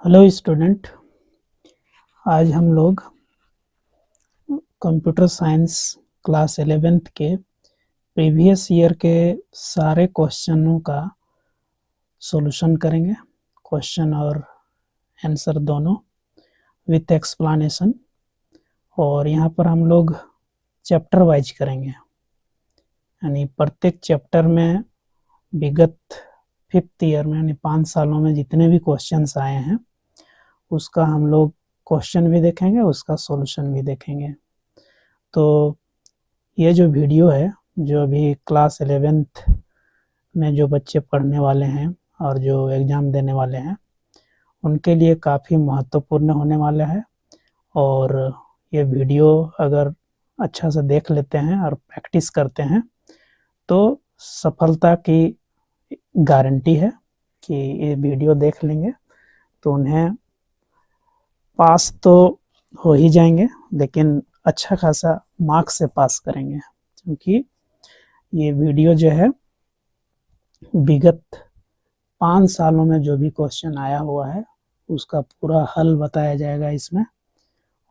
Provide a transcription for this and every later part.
Hello student. आज हम लोग कंप्यूटर साइंस क्लास 11th के प्रीवियस ईयर के सारे क्वेश्चनों का सॉल्यूशन करेंगे। क्वेश्चन और आंसर दोनों विथ एक्सप्लेनेशन। और यहाँ पर हम लोग चैप्टर वाइज करेंगे, यानी प्रत्येक चैप्टर में विगत 5th ईयर में यानी 5 सालों में जितने भी क्वेश्चंस आए हैं उसका हम लोग क्वेश्चन भी देखेंगे, उसका सॉल्यूशन भी देखेंगे। तो ये जो वीडियो है, जो अभी क्लास 11th में जो बच्चे पढ़ने वाले हैं और जो एग्ज़ाम देने वाले हैं उनके लिए काफ़ी महत्वपूर्ण होने वाला है। और ये वीडियो अगर अच्छा से देख लेते हैं और प्रैक्टिस करते हैं तो सफलता की गारंटी है कि ये वीडियो देख लेंगे तो उन्हें पास तो हो ही जाएंगे, लेकिन अच्छा खासा मार्क्स से पास करेंगे, क्योंकि ये वीडियो जो है विगत 5 सालों में जो भी क्वेश्चन आया हुआ है उसका पूरा हल बताया जाएगा इसमें।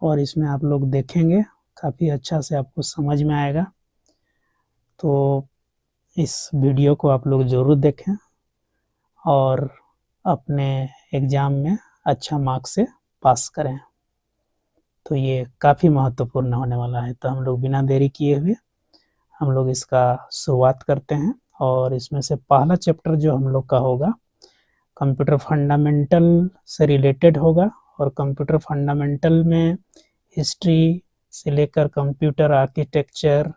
और इसमें आप लोग देखेंगे काफ़ी अच्छा से आपको समझ में आएगा। तो इस वीडियो को आप लोग ज़रूर देखें और अपने एग्ज़ाम में अच्छा मार्क्स से पास करें। तो ये काफ़ी महत्वपूर्ण होने वाला है। तो हम लोग बिना देरी किए हुए हम लोग इसका शुरुआत करते हैं। और इसमें से पहला चैप्टर जो हम लोग का होगा कंप्यूटर फंडामेंटल से रिलेटेड होगा। और कंप्यूटर फंडामेंटल में हिस्ट्री से लेकर कंप्यूटर आर्किटेक्चर,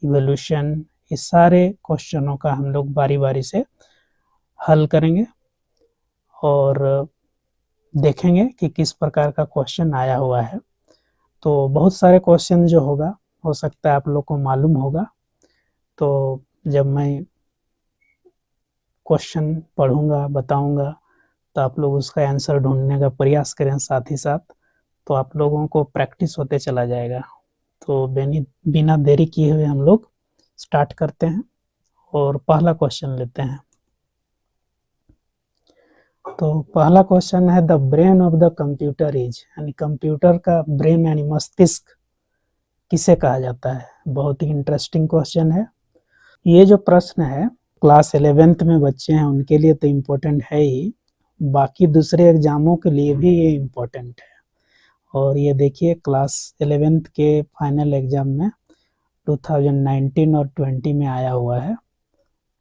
इवोल्यूशन, इस सारे क्वेश्चनों का हम लोग बारी बारी से हल करेंगे और देखेंगे कि किस प्रकार का क्वेश्चन आया हुआ है। तो बहुत सारे क्वेश्चन जो होगा हो सकता है आप लोग को मालूम होगा। तो जब मैं क्वेश्चन पढ़ूंगा, बताऊंगा, तो आप लोग उसका आंसर ढूंढने का प्रयास करें साथ ही साथ, तो आप लोगों को प्रैक्टिस होते चला जाएगा। तो बिना देरी किए हुए हम लोग स्टार्ट करते हैं और पहला क्वेश्चन लेते हैं। तो पहला क्वेश्चन है the brain of the computer is, यानी कंप्यूटर का ब्रेन यानी मस्तिष्क किसे कहा जाता है। बहुत ही इंटरेस्टिंग क्वेश्चन है। ये जो प्रश्न है क्लास 11th में बच्चे हैं उनके लिए तो इम्पोर्टेंट है ही, बाकी दूसरे एग्जामों के लिए भी ये इम्पोर्टेंट है। और ये देखिए क्लास 11th के फाइनल एग्जाम में 2019 और 20 में आया हुआ है।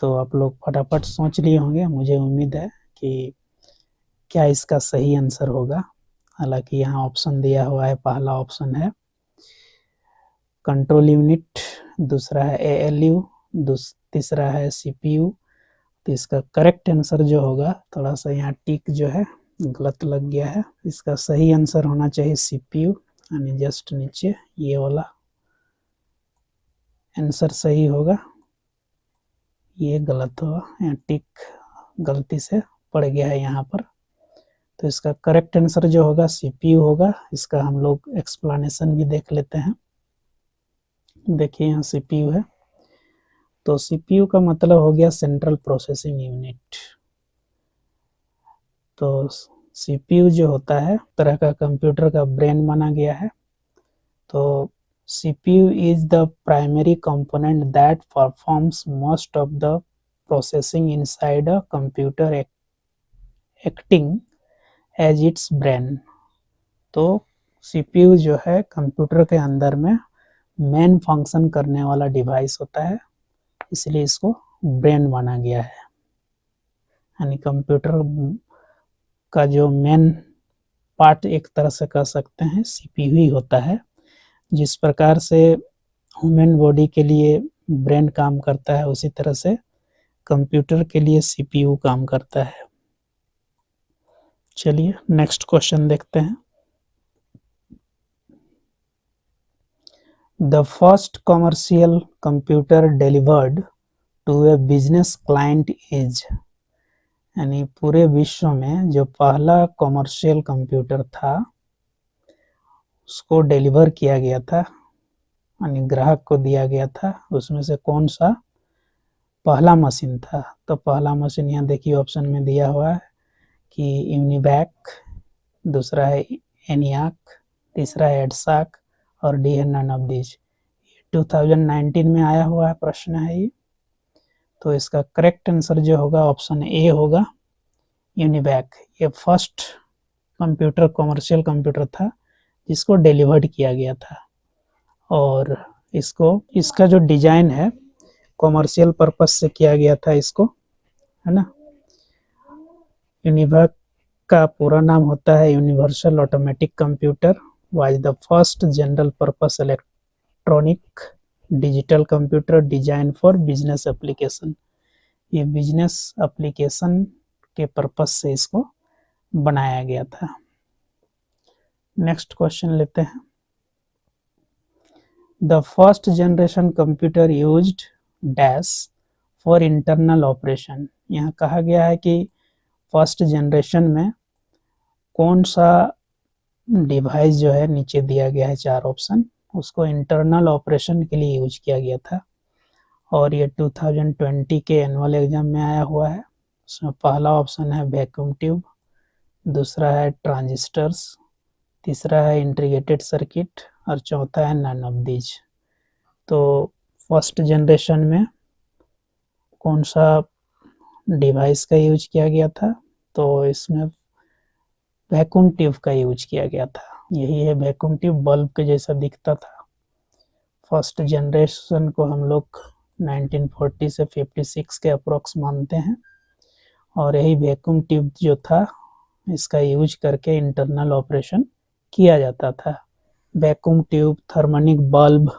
तो आप लोग फटाफट सोच लिए होंगे, मुझे उम्मीद है कि क्या इसका सही आंसर होगा। हालांकि यहाँ ऑप्शन दिया हुआ है, पहला ऑप्शन है कंट्रोल यूनिट, दूसरा है ALU, तीसरा है CPU। तो इसका करेक्ट आंसर जो होगा, थोड़ा सा यहाँ टिक जो है गलत लग गया है, इसका सही आंसर होना चाहिए CPU, यानी जस्ट नीचे ये वाला आंसर सही होगा। ये गलत होगा, यहाँ टिक गलती से पड़ गया है यहाँ पर। तो इसका करेक्ट आंसर जो होगा CPU होगा। इसका हम लोग एक्सप्लेनेशन भी देख लेते हैं। देखिए यहाँ CPU है, तो CPU का मतलब हो गया सेंट्रल प्रोसेसिंग यूनिट। तो CPU जो होता है तरह का कंप्यूटर का ब्रेन माना गया है। तो CPU is the primary component that performs most of the processing inside a computer, acting as its brain। तो CPU जो है कंप्यूटर के अंदर में मेन फंक्शन करने वाला डिवाइस होता है, इसलिए इसको ब्रेन माना गया है। यानी कंप्यूटर का जो मेन पार्ट एक तरह से कह सकते हैं CPU ही होता है। जिस प्रकार से ह्यूमन बॉडी के लिए ब्रेन काम करता है उसी तरह से कंप्यूटर के लिए CPU काम करता है। चलिए नेक्स्ट क्वेश्चन देखते हैं। The first commercial computer delivered to a business client is, यानी पूरे विश्व में जो पहला कमर्शियल कंप्यूटर था उसको डिलीवर किया गया था, यानी ग्राहक को दिया गया था, उसमें से कौन सा पहला मशीन था। तो पहला मशीन यहाँ देखिए ऑप्शन में दिया हुआ है कि यूनिवैक, दूसरा है एनियाक, तीसरा है एडसाक और डी है नन ऑफ दीज। 2019 में आया हुआ है प्रश्न है ये। तो इसका करेक्ट आंसर जो होगा ऑप्शन ए होगा, यूनिवैक। ये फर्स्ट कंप्यूटर, कमर्शियल कंप्यूटर था जिसको डिलीवर्ड किया गया था, और इसका जो डिजाइन है कमर्शियल पर्पस से किया गया था इसको, है ना। यूनिवैक का पूरा नाम होता है universal automatic computer, was the first general purpose electronic digital computer design for business application. ये बिजनेस एप्लीकेशन के पर्पस से इसको बनाया गया था। नेक्स्ट क्वेश्चन लेते हैं। The first generation computer used dash for internal operation. यहाँ कहा गया है कि फर्स्ट जनरेशन में कौन सा डिवाइस जो है, नीचे दिया गया है 4 ऑप्शन, उसको इंटरनल ऑपरेशन के लिए यूज किया गया था। और ये 2020 के एनुअल एग्जाम में आया हुआ है। उसमें पहला ऑप्शन है वैक्यूम ट्यूब, दूसरा है ट्रांजिस्टर्स, तीसरा है इंटीग्रेटेड सर्किट और चौथा है नन ऑफ दीज। तो फर्स्ट जनरेशन में कौन सा डिवाइस का यूज किया गया था, तो इसमें वैक्यूम ट्यूब का यूज किया गया था। यही है वैक्यूम ट्यूब, बल्ब के जैसा दिखता था। फर्स्ट जनरेशन को हम लोग 1940 से 56 के अप्रोक्स मानते हैं, और यही वैक्यूम ट्यूब जो था इसका यूज करके इंटरनल ऑपरेशन किया जाता था। वैक्यूम ट्यूब, थर्मोनिक बल्ब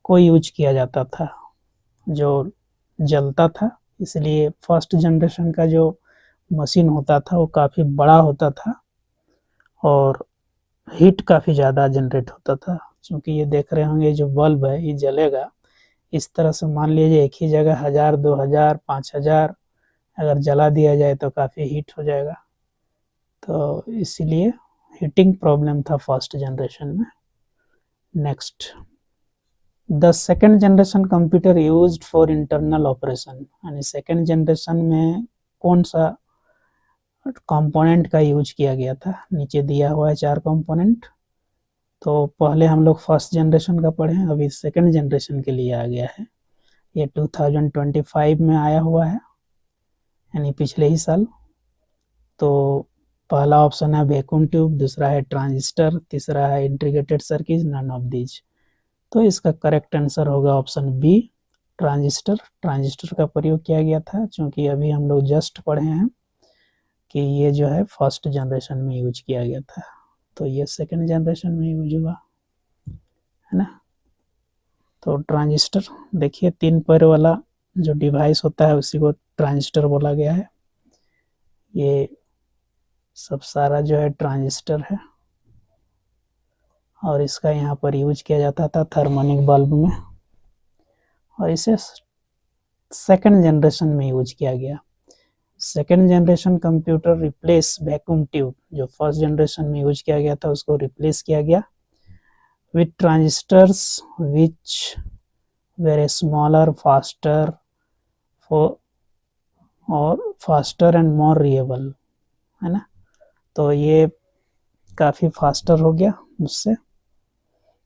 को यूज किया जाता था जो जलता था, इसलिए फर्स्ट जनरेशन का जो मशीन होता था वो काफ़ी बड़ा होता था और हीट काफ़ी ज़्यादा जनरेट होता था। क्योंकि ये देख रहे होंगे जो बल्ब है ये जलेगा इस तरह से, मान लीजिए एक ही जगह 1000, 2000, 5000 अगर जला दिया जाए तो काफ़ी हीट हो जाएगा। तो इसीलिए हीटिंग प्रॉब्लम था फर्स्ट जनरेशन में। Next, the second generation computer used for internal operation, यानी सेकेंड जनरेशन में कौन सा कंपोनेंट का यूज किया गया था। नीचे दिया हुआ है 4 कंपोनेंट। तो पहले हम लोग फर्स्ट जनरेशन का पढ़े, अभी सेकेंड जनरेशन के लिए आ गया है। ये 2025 में आया हुआ है, यानी पिछले ही साल। तो पहला ऑप्शन है वैक्यूम ट्यूब, दूसरा है ट्रांजिस्टर, तीसरा है integrated circuit, none of these. तो इसका करेक्ट आंसर होगा ऑप्शन बी, ट्रांजिस्टर। ट्रांजिस्टर का प्रयोग किया गया था, क्योंकि अभी हम लोग जस्ट पढ़े हैं कि ये जो है फर्स्ट जनरेशन में यूज किया गया था, तो ये सेकेंड जनरेशन में यूज हुआ, है ना। तो ट्रांजिस्टर देखिए 3 पैर वाला जो डिवाइस होता है उसी को ट्रांजिस्टर बोला गया है। ये सब सारा जो है ट्रांजिस्टर है, और इसका यहाँ पर यूज किया जाता था थर्मोनिक बल्ब में, और इसे सेकेंड जनरेशन में यूज किया गया। Second generation computer replace vacuum tube, जो फर्स्ट जनरेशन में यूज किया गया था उसको रिप्लेस किया गया with transistors which very smaller, faster और फास्टर एंड मोर रिएबल, है ना। तो ये काफ़ी फास्टर हो गया उससे,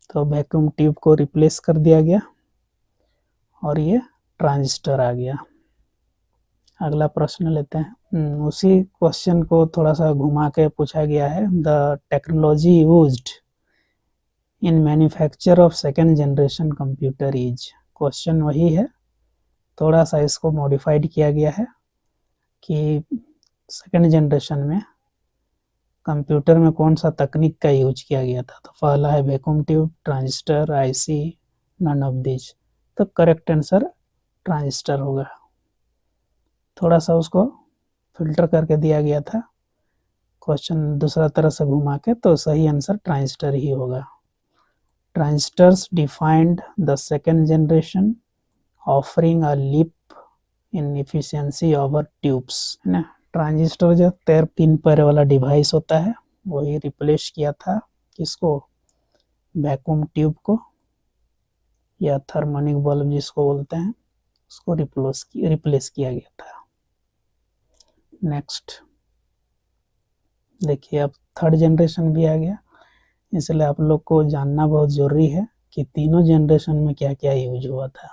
तो वैक्यूम ट्यूब को रिप्लेस कर दिया गया और ये ट्रांजिस्टर आ गया। अगला प्रश्न लेते हैं। उसी क्वेश्चन को थोड़ा सा घुमा के पूछा गया है। The technology used in manufacture of second generation computer is. Question वही है, थोड़ा सा इसको मॉडिफाइड किया गया है कि सेकेंड जनरेशन में कंप्यूटर में कौन सा तकनीक का यूज किया गया था। तो पहला है vacuum tube, transistor, IC, none of this. तो करेक्ट आंसर ट्रांजिस्टर होगा। थोड़ा सा उसको फिल्टर करके दिया गया था क्वेश्चन दूसरा तरह से घुमा के, तो सही आंसर ट्रांजिस्टर ही होगा। Transistors defined the second generation offering a leap in efficiency over tubes, है ना। ट्रांजिस्टर जो 3 पैर वाला डिवाइस होता है वही रिप्लेस किया था किसको, वैक्यूम ट्यूब को, या थर्मोनिक बल्ब जिसको बोलते हैं उसको रिप्लेस किया गया था। नेक्स्ट, देखिए अब थर्ड जनरेशन भी आ गया, इसलिए आप लोग को जानना बहुत ज़रूरी है कि तीनों जनरेशन में क्या क्या यूज हुआ था।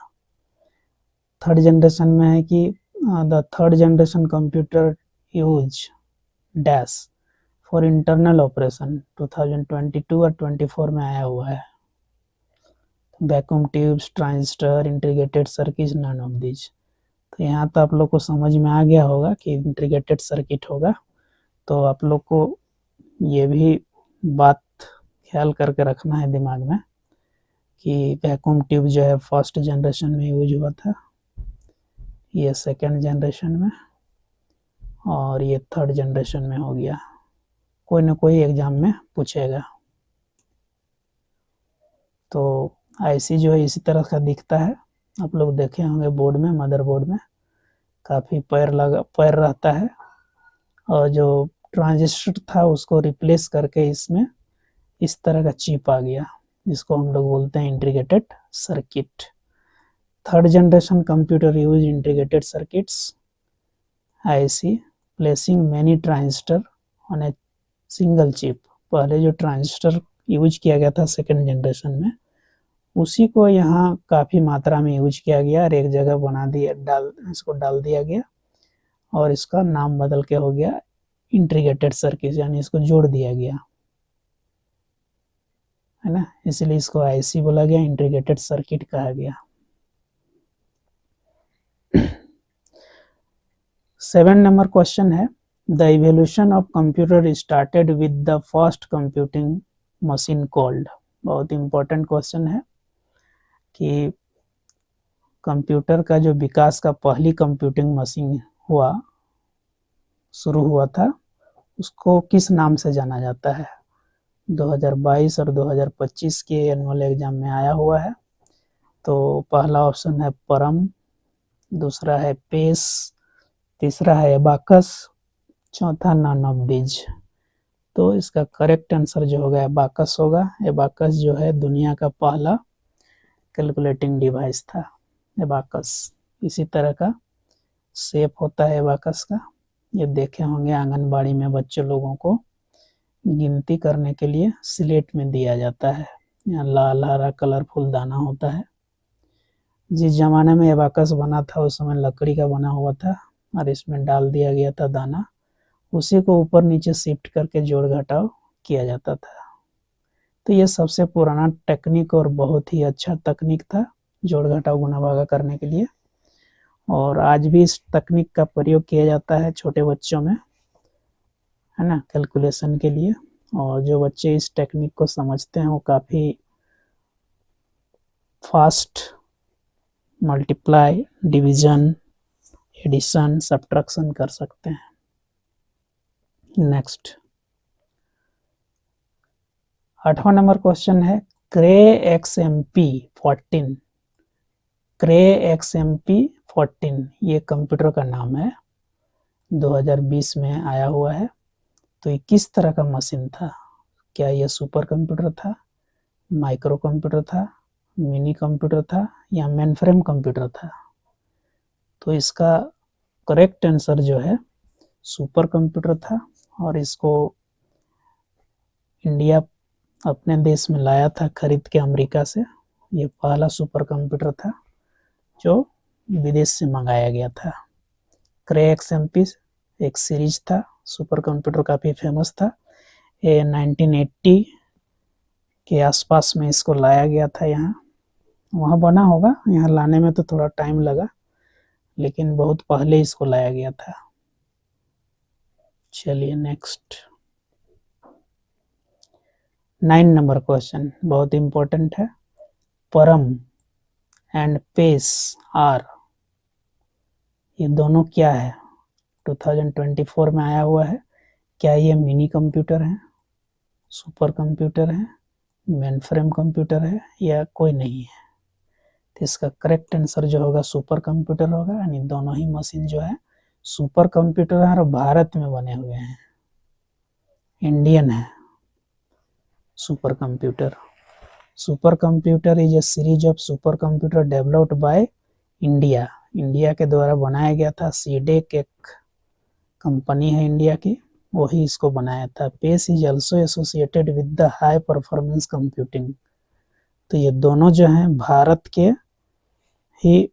थर्ड जनरेशन में है कि the third generation computer use dash for internal operation 2022 और 24 में आया हुआ है। Vacuum tubes, transistor, integrated circuit, none of this. तो यहाँ तो आप लोग को समझ में आ गया होगा कि इंटीग्रेटेड सर्किट होगा, तो आप लोग को ये भी बात ख्याल करके रखना है दिमाग में कि वैक्यूम ट्यूब जो है फर्स्ट जनरेशन में यूज हुआ था, ये सेकेंड जनरेशन में, और ये थर्ड जनरेशन में हो गया। कोई ना कोई एग्जाम में पूछेगा। तो आईसी जो है इसी तरह का दिखता है, आप लोग देखे होंगे बोर्ड में, मदरबोर्ड में काफ़ी पैर रहता है, और जो ट्रांजिस्टर था उसको रिप्लेस करके इसमें इस तरह का चिप आ गया, जिसको हम लोग बोलते हैं integrated circuit. Third generation computer use integrated circuits IC placing many transistor on a single chip. पहले जो ट्रांजिस्टर यूज किया गया था सेकेंड जनरेशन में, उसी को यहाँ काफ़ी मात्रा में यूज किया गया और एक जगह बना दिया, इसको डाल दिया गया, और इसका नाम बदल के हो गया इंटीग्रेटेड सर्किट, यानी इसको जोड़ दिया गया है ना, इसलिए इसको आईसी बोला गया, इंटीग्रेटेड सर्किट कहा गया। 7 नंबर क्वेश्चन है, the evolution of computer started with the first computing machine called. बहुत इंपॉर्टेंट क्वेश्चन है कि कंप्यूटर का जो विकास का पहली कंप्यूटिंग मशीन शुरू हुआ था, उसको किस नाम से जाना जाता है। 2022 और 2025 के एनुअल एग्जाम में आया हुआ है। तो पहला ऑप्शन है परम, दूसरा है पेस, तीसरा है एबाकस, चौथा नन ऑफ दीज। तो इसका करेक्ट आंसर जो होगा एबाकस होगा। एबाकस जो है दुनिया का पहला कैलकुलेटिंग डिवाइस था, एबाकस। इसी तरह का शेप होता है एबाकस का, ये देखे होंगे आंगनबाड़ी में बच्चे लोगों को गिनती करने के लिए स्लेट में दिया जाता है, यहाँ लाल हरा कलरफुल दाना होता है। जिस जमाने में एबाकस बना था उस समय लकड़ी का बना हुआ था, और इसमें डाल दिया गया था दाना, उसी को ऊपर नीचे शिफ्ट करके जोड़ घटाव किया जाता था। तो ये सबसे पुराना टेक्निक और बहुत ही अच्छा तकनीक था जोड़ घटाव गुणा भागा करने के लिए, और आज भी इस तकनीक का प्रयोग किया जाता है छोटे बच्चों में, है ना, कैलकुलेशन के लिए। और जो बच्चे इस टेक्निक को समझते हैं वो काफ़ी fast multiply, division, addition, subtraction कर सकते हैं। नेक्स्ट 8वां नंबर क्वेश्चन है, क्रे XMP 14। क्रे XMP 14 ये कंप्यूटर का नाम है, 2020 में आया हुआ है। तो ये किस तरह का मशीन था? क्या यह सुपर कंप्यूटर था, माइक्रो कंप्यूटर था, मिनी कंप्यूटर था, या मेन फ्रेम कंप्यूटर था? तो इसका करेक्ट आंसर जो है सुपर कंप्यूटर था, और इसको इंडिया अपने देश में लाया था खरीद के अमेरिका से। ये पहला सुपर कंप्यूटर था जो विदेश से मंगाया गया था। क्रे XMP एक सीरीज था, सुपर कंप्यूटर काफ़ी फेमस था। ये 1980 के आसपास में इसको लाया गया था, यहाँ वहाँ बना होगा, यहाँ लाने में तो थोड़ा टाइम लगा, लेकिन बहुत पहले इसको लाया गया था। चलिए नेक्स्ट 9 नंबर क्वेश्चन बहुत इंपॉर्टेंट है, परम एंड पेस आर, ये दोनों क्या है? 2024 में आया हुआ है। क्या ये मिनी कंप्यूटर है, सुपर कंप्यूटर है, मेन फ्रेम कंप्यूटर है, या कोई नहीं है? तो इसका करेक्ट आंसर जो होगा सुपर कंप्यूटर होगा, यानी दोनों ही मशीन जो है सुपर कंप्यूटर है और भारत में बने हुए हैं, इंडियन है super computer. Super computer is a series of super computer developed by India, India के द्वारा बनाया गया था। सीडेक एक कंपनी है इंडिया की, वही इसको बनाया था। Pace is also associated with the high performance computing. तो ये दोनों जो हैं भारत के ही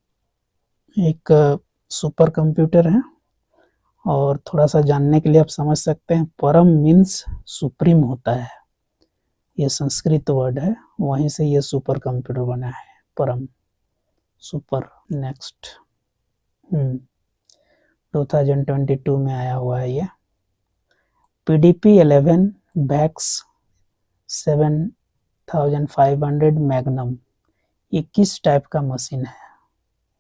एक सुपर कंप्यूटर हैं। और थोड़ा सा जानने के लिए आप समझ सकते हैं, परम मीन्स सुप्रीम होता है, ये संस्कृत वर्ड है, वहीं से ये सुपर कंप्यूटर बना है, परम, सुपर। नेक्स्ट 2022 में आया हुआ है ये। PDP 11 बैक्स 7500 मैग्नम, ये किस टाइप का मशीन है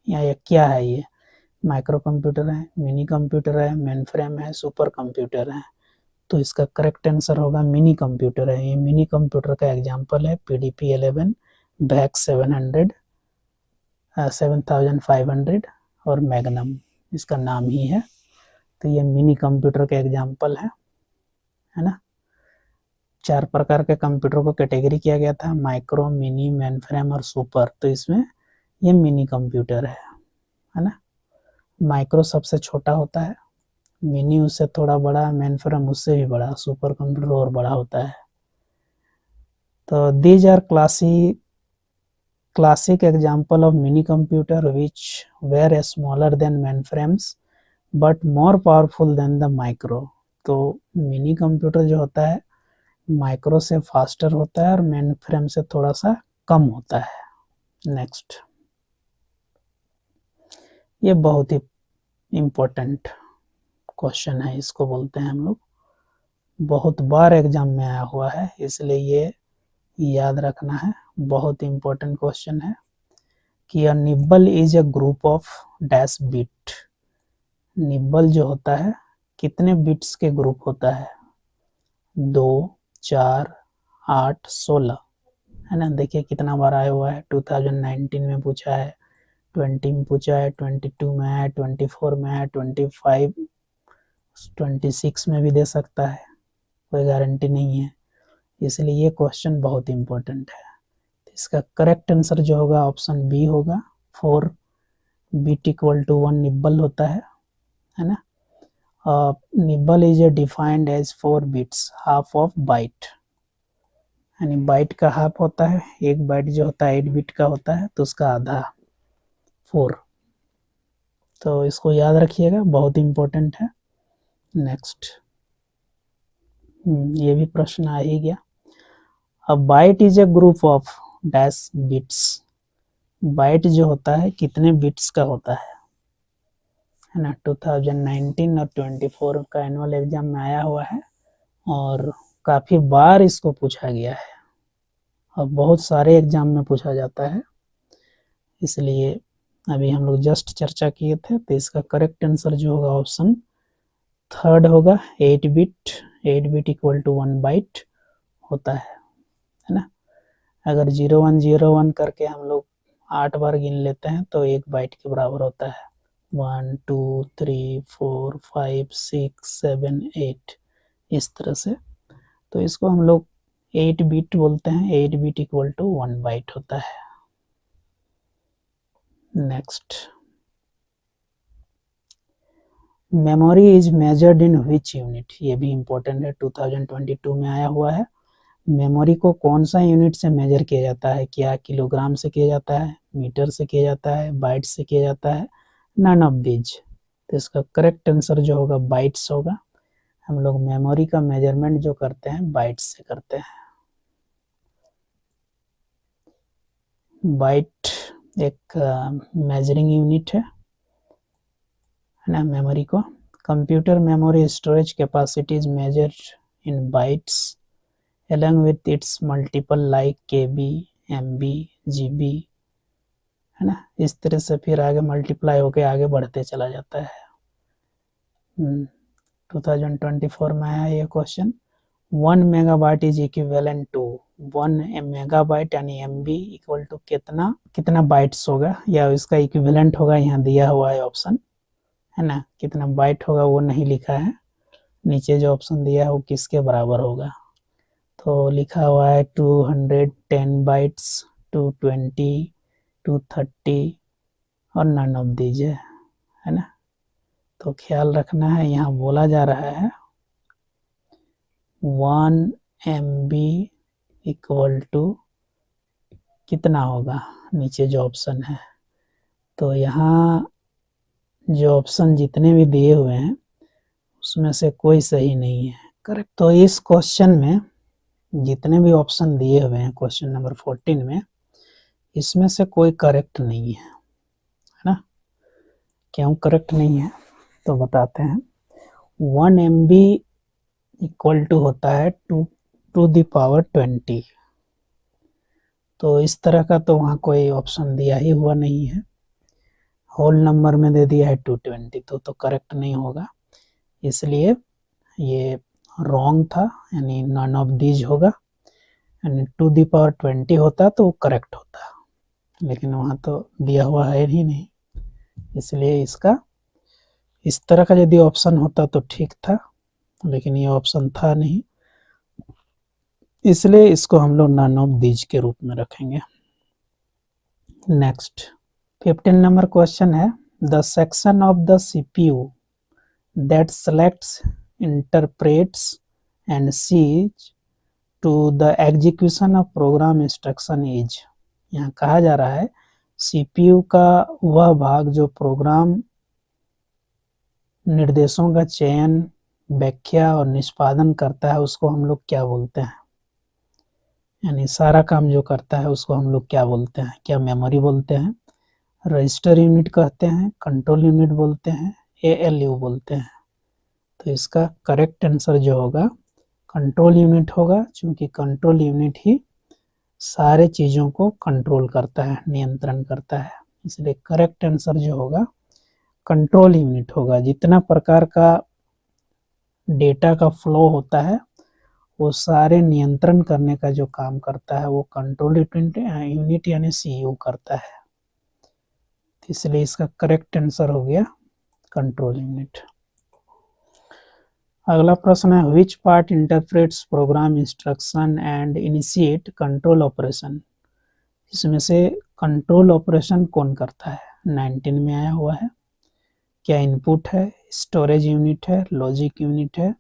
या ये क्या है? ये माइक्रो कंप्यूटर है, मिनी कंप्यूटर है, मेन फ्रेम है, सुपर कंप्यूटर है? तो इसका करेक्ट आंसर होगा मिनी कंप्यूटर है। ये मिनी कंप्यूटर का एग्जांपल है PDP 11 बैक 7500 और मैग्नम इसका नाम ही है। तो ये मिनी कंप्यूटर का एग्जांपल है ना। 4 प्रकार के कंप्यूटर को कैटेगरी किया गया था, माइक्रो, मिनी, मेन फ्रेम और सुपर। तो इसमें ये मिनी कंप्यूटर है ना। माइक्रो सबसे छोटा होता है, मिनी उससे थोड़ा बड़ा, मेन फ्रेम उससे भी बड़ा, सुपर कंप्यूटर और बड़ा होता है। तो these are classic example of mini computer which were smaller than mainframes but more powerful than the micro। तो मिनी कंप्यूटर जो होता है माइक्रो से फास्टर होता है और मेन फ्रेम से थोड़ा सा कम होता है। नेक्स्ट, ये बहुत ही इम्पोर्टेंट क्वेश्चन है, इसको बोलते हैं हम लोग, बहुत बार एग्जाम में आया हुआ है, इसलिए ये याद रखना है। बहुत इम्पोर्टेंट क्वेश्चन है कि a nibble is a group of dash bit. Nibble जो होता है कितने बिट्स के ग्रुप होता है? 2, 4, 8, 16 है ना। देखिए कितना बार आया हुआ है, 2019 में पूछा है, 20 में पूछा है, 22 में है, 24 में है, 25, 26 में भी दे सकता है, कोई गारंटी नहीं है। इसलिए ये क्वेश्चन बहुत इंपॉर्टेंट है। इसका करेक्ट आंसर जो होगा ऑप्शन बी होगा, 4 बिट इक्वल टू 1 निब्बल होता है ना। Nibble is defined as 4 bits half of byte, यानी बाइट का हाफ होता है, एक बाइट जो होता है 8 बिट का होता है, तो उसका आधा 4। तो इसको याद रखिएगा, बहुत इंपॉर्टेंट है। नेक्स्ट, ये भी प्रश्न आ ही गया। A byte is a group of dash bits. Byte जो होता है कितने बिट्स का होता है ना। 2019 और 24 का एनुअल एग्जाम में आया हुआ है और काफी बार इसको पूछा गया है और बहुत सारे एग्जाम में पूछा जाता है, इसलिए अभी हम लोग जस्ट चर्चा किए थे। तो इसका करेक्ट आंसर जो होगा ऑप्शन थर्ड होगा, 8 bit. 8 bit equal to 1 byte होता है ना। अगर 0101 करके हम लोग 8 बार गिन लेते हैं तो 1 बाइट के बराबर होता है। 1 2 3 4 5 6 7 8 इस तरह से। तो इसको हम लोग 8 बिट बोलते हैं। 8 बिट इक्वल टू 1 बाइट होता है। Next, memory is measured in which unit. ये भी इंपॉर्टेंट है, 2022 में आया हुआ है। मेमोरी को कौन सा यूनिट से मेजर किया जाता है? क्या किलोग्राम से किया जाता है, मीटर से किया जाता है, बाइट से किया जाता है? None of these. तो इसका करेक्ट आंसर जो होगा बाइट्स होगा। हम लोग मेमोरी का मेजरमेंट जो करते हैं बाइट्स से करते हैं। बाइट एक मेजरिंग यूनिट है ना मेमोरी को। Computer memory storage capacity is measured in bytes along with its multiple like KB, MB, GB है ना। इस तरह से फिर आगे मल्टीप्लाई होके आगे बढ़ते चला जाता है। 2024 में आया ये question. 1 megabyte is equivalent to 1 megabyte यानी MB इक्वल टू कितना कितना बाइट्स होगा या इसका इक्विवेलेंट होगा, यहाँ दिया हुआ है ऑप्शन है ना। कितना बाइट होगा वो नहीं लिखा है, नीचे जो ऑप्शन दिया है वो किसके बराबर होगा। तो लिखा हुआ है 210 बाइट्स, 220, 230 और नन ऑफ दीज है ना। तो ख्याल रखना है, यहाँ बोला जा रहा है 1 MB इक्वल टू कितना होगा, नीचे जो ऑप्शन है। तो यहाँ जो ऑप्शन जितने भी दिए हुए हैं उसमें से कोई सही नहीं है, करेक्ट। तो इस क्वेश्चन में जितने भी ऑप्शन दिए हुए हैं क्वेश्चन नंबर 14 में, इसमें से कोई करेक्ट नहीं है ना। क्यों करेक्ट नहीं है तो बताते हैं। 1 MB इक्वल टू होता है 2 to the power 20। तो इस तरह का तो वहाँ कोई ऑप्शन दिया ही हुआ नहीं है। होल नंबर में दे दिया है 220, तो करेक्ट नहीं होगा, इसलिए ये रॉन्ग था, यानी नन ऑफ दीज होगा। यानी 2 the power 20 होता तो करेक्ट होता, लेकिन वहाँ तो दिया हुआ है ही नहीं, इसलिए इसका इस तरह का यदि ऑप्शन होता तो ठीक था, लेकिन ये ऑप्शन था नहीं, इसलिए इसको हम लोग नन ऑफ दीज के रूप में रखेंगे। नेक्स्ट 15 नंबर क्वेश्चन है, the section of the CPU that selects, interprets and sees to the execution of program instruction is। यहाँ कहा जा रहा है CPU का वह भाग जो प्रोग्राम निर्देशों का चयन, व्याख्या और निष्पादन करता है उसको हम लोग क्या बोलते हैं। यानी सारा काम जो करता है उसको हम लोग क्या बोलते हैं, क्या मेमोरी बोलते हैं, रजिस्टर यूनिट कहते हैं, कंट्रोल यूनिट बोलते हैं, ALU बोलते हैं। तो इसका करेक्ट आंसर जो होगा कंट्रोल यूनिट होगा, क्योंकि कंट्रोल यूनिट ही सारे चीज़ों को कंट्रोल करता है, नियंत्रण करता है, इसलिए करेक्ट आंसर जो होगा कंट्रोल यूनिट होगा। जितना प्रकार का डेटा का फ्लो होता है वो सारे नियंत्रण करने का जो काम करता है वो कंट्रोल यूनिट यानी CPU करता है, इसलिए इसका करेक्ट आंसर हो गया कंट्रोल यूनिट। अगला प्रश्न है, which part interprets programme instruction and initiate control operation. इसमें से कंट्रोल ऑपरेशन कौन करता है, 19 में आया हुआ है। क्या इनपुट है, स्टोरेज यूनिट है, लॉजिक यूनिट है,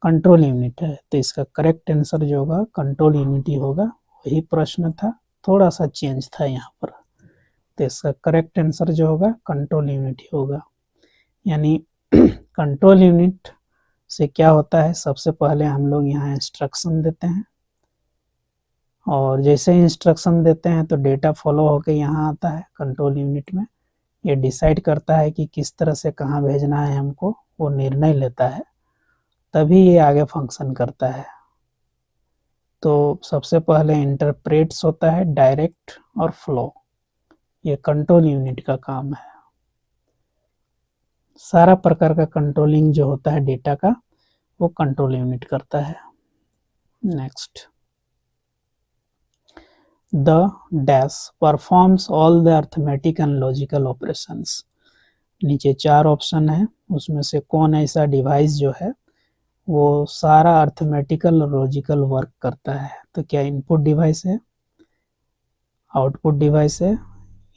कंट्रोल यूनिट है। तो इसका करेक्ट आंसर जो होगा कंट्रोल यूनिट ही होगा, वही प्रश्न था, थोड़ा सा चेंज था यहाँ पर। तो इसका करेक्ट आंसर जो होगा कंट्रोल यूनिट ही होगा। यानी कंट्रोल यूनिट से क्या होता है, सबसे पहले हम लोग यहाँ इंस्ट्रक्शन देते हैं, और जैसे ही इंस्ट्रक्शन देते हैं तो डेटा फॉलो होकर यहाँ आता है कंट्रोल यूनिट में। ये डिसाइड करता है कि किस तरह से कहाँ भेजना है हमको, वो निर्णय लेता है, तभी ये आगे फंक्शन करता है। तो सबसे पहले इंटरप्रेट्स होता है, डायरेक्ट और फ्लो, ये कंट्रोल यूनिट का काम है। सारा प्रकार का कंट्रोलिंग जो होता है डेटा का वो कंट्रोल यूनिट करता है। Next, the dash performs all the arithmetic and logical operations. नीचे 4 ऑप्शन है, उसमें से कौन ऐसा डिवाइस जो है वो सारा अर्थमेटिकल और लॉजिकल वर्क करता है। तो क्या इनपुट डिवाइस है, आउटपुट डिवाइस है,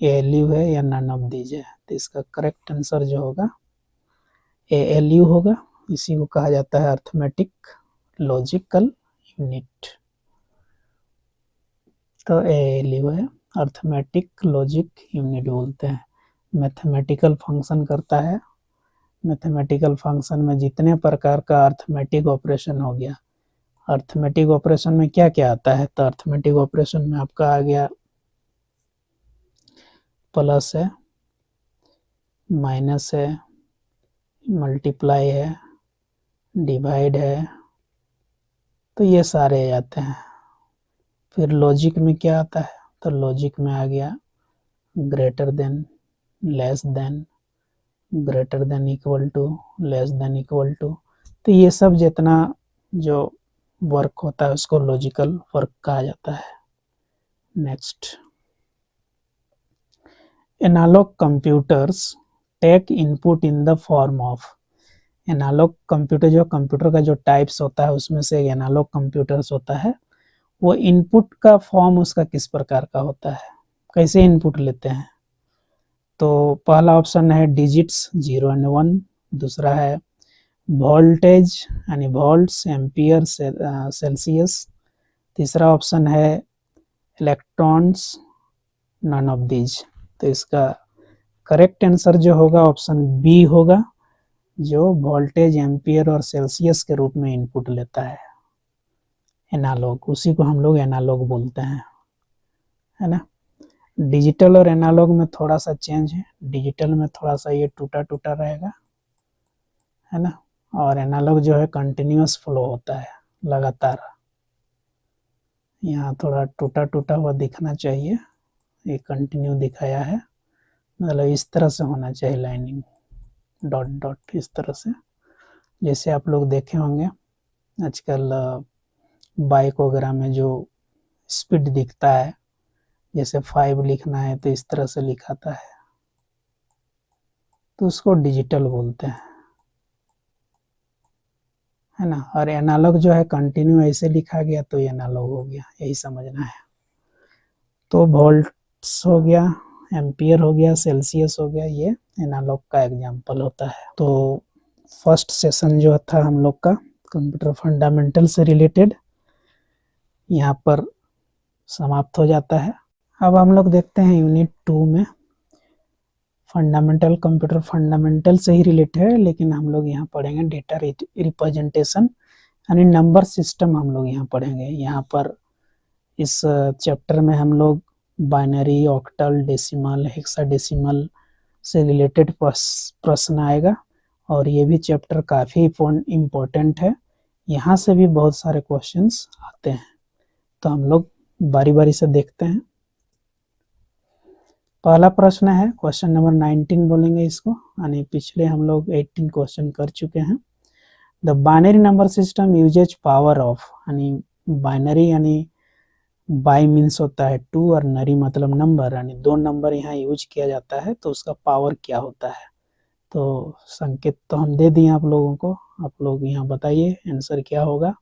ALU है, या नन ऑफ दीज है। तो इसका करेक्ट आंसर जो होगा ALU होगा, इसी को कहा जाता है अर्थमेटिक लॉजिकल यूनिट। तो ALU है, अर्थमेटिक लॉजिक यूनिट बोलते हैं। मैथमेटिकल फंक्शन करता है, मैथमेटिकल फंक्शन में जितने प्रकार का अर्थमेटिक ऑपरेशन हो गया, अर्थमेटिक ऑपरेशन में क्या क्या आता है, तो अर्थमेटिक ऑपरेशन में आपका आ गया प्लस है, माइनस है, मल्टीप्लाई है, डिवाइड है, तो ये सारे आते हैं। फिर लॉजिक में क्या आता है, तो लॉजिक में आ गया greater than, less than, greater than equal to, less than equal to. तो ये सब जितना जो वर्क होता है उसको लॉजिकल वर्क कहा जाता है। Next, analog computers take input in the form of. Analog computer, जो कंप्यूटर का जो टाइप्स होता है उसमें से एनालॉग कंप्यूटर्स होता है, वो इनपुट का फॉर्म उसका किस प्रकार का होता है, कैसे इनपुट लेते हैं। तो पहला ऑप्शन है डिजिट्स 0 and 1, दूसरा है वोल्टेज यानी वोल्ट्स, एम्पियर, सेल्सियस। तीसरा ऑप्शन है इलेक्ट्रॉन्स, नन ऑफ दीज। तो इसका करेक्ट आंसर जो होगा ऑप्शन बी होगा, जो वोल्टेज, एम्पियर और सेल्सियस के रूप में इनपुट लेता है। एनालॉग, उसी को हम लोग एनालॉग बोलते हैं, है ना। डिजिटल और एनालॉग में थोड़ा सा चेंज है, डिजिटल में थोड़ा सा ये टूटा टूटा रहेगा, है ना, और एनालॉग जो है कंटिन्यूअस फ्लो होता है, लगातार। यहाँ थोड़ा टूटा टूटा हुआ दिखना चाहिए, ये कंटिन्यू दिखाया है, मतलब इस तरह से होना चाहिए लाइनिंग, डॉट डॉट इस तरह से, जैसे आप लोग देखे होंगे आजकल बाइक वगैरह में जो स्पीड दिखता है, जैसे 5 लिखना है तो इस तरह से लिखाता है, तो उसको डिजिटल बोलते हैं, है ना। और एनालॉग जो है कंटिन्यू ऐसे लिखा गया तो ये एनालॉग हो गया, यही समझना है। तो वोल्ट्स हो गया, एम्पियर हो गया, सेल्सियस हो गया, ये एनालॉग का एग्जांपल होता है। तो फर्स्ट सेशन जो था हम लोग का कंप्यूटर फंडामेंटल से रिलेटेड यहाँ पर समाप्त हो जाता है। अब हम लोग देखते हैं यूनिट 2 में फंडामेंटल, कंप्यूटर फंडामेंटल से ही रिलेटेड है, लेकिन हम लोग यहाँ पढ़ेंगे डेटा रिप्रेजेंटेशन यानी नंबर सिस्टम हम लोग यहाँ पढ़ेंगे। यहाँ पर इस चैप्टर में हम लोग बाइनरी, ऑक्टल, डेसिमल, हेक्साडेसिमल से रिलेटेड प्रश्न आएगा, और ये भी चैप्टर काफ़ी इम्पोर्टेंट है, यहाँ से भी बहुत सारे क्वेश्चंस आते हैं। तो हम लोग बारी बारी से देखते हैं। पहला प्रश्न है क्वेश्चन नंबर 19 बोलेंगे इसको, यानी पिछले हम लोग 18 क्वेश्चन कर चुके हैं। The binary number system uses power of, यानी बाइनरी यानी बाई मीन्स होता है 2 और नरी मतलब नंबर, यानी 2 नंबर यहाँ यूज किया जाता है, तो उसका पावर क्या होता है। तो संकेत तो हम दे दिए आप लोगों को, आप लोग यहाँ बताइए आंसर क्या होगा।